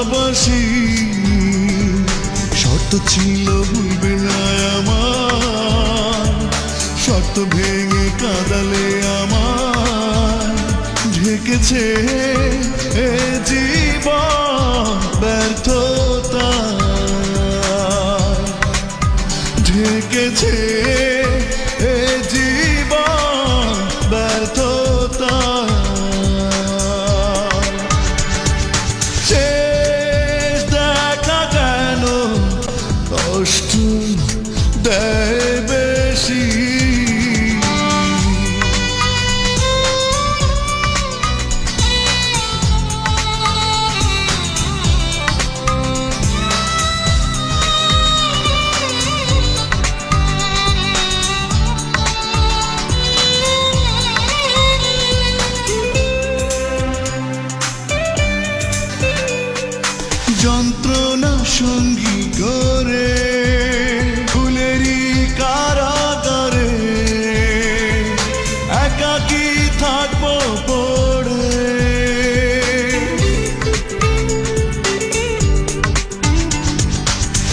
ভালোবাসি, শর্ত ছিল ভুলবে না আমার, শর্ত ভেঙে কাঁদালে আমার ঢেকেছে এ জীবন ব্যর্থতা, ঢেকেছে এ জীবন ব্যর্থতা। শেষ দেখা কেন কষ্ট দেয় বেশি, যন্ত্রণা সঙ্গী করে ফুলেরই কারাগারে একাকী থাকবো পড়ে,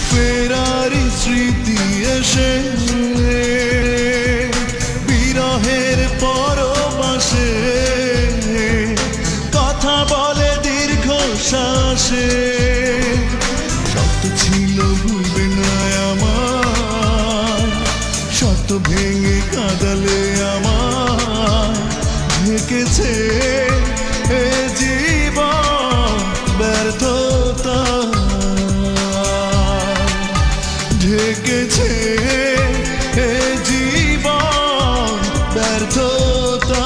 ফেরারি স্মৃতি এসে বিরহের পরবাসে কথা বলে দীর্ঘ শ্বাসে। শর্ত ছিল ভুলবে না আমার, শর্ত ভেঙে কাঁদালে আমার ঢেকেছে এ জীবন ব্যর্থতা, ঢেকেছে এ জীবন ব্যর্থতা।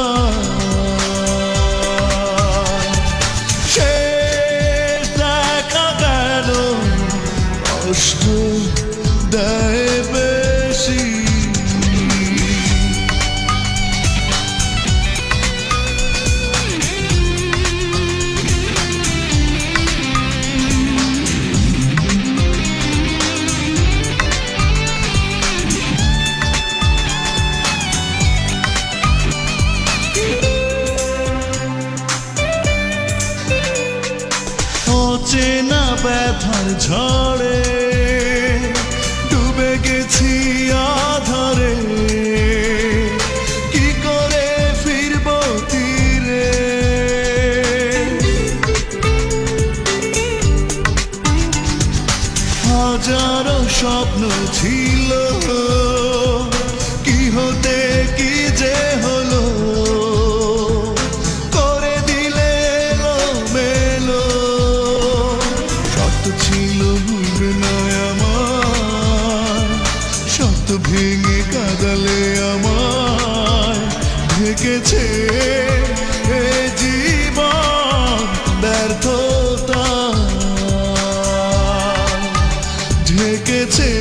কষ্ট দেয় বেশি, অচেনা ব্যথার ঝড়ে ডুবে গেছি আধারে, কি করে ফিরবো তীরে, হাজারো স্বপ্ন ছিল কি হতে কি যে হলো, করে দিলে এলোমেলো। শর্ত ছিল ভুলবে না আমার, শর্ত ভেঙে কাঁদালে আমার ঢেকেছে এ জীবন ব্যর্থতা, ঢেকেছে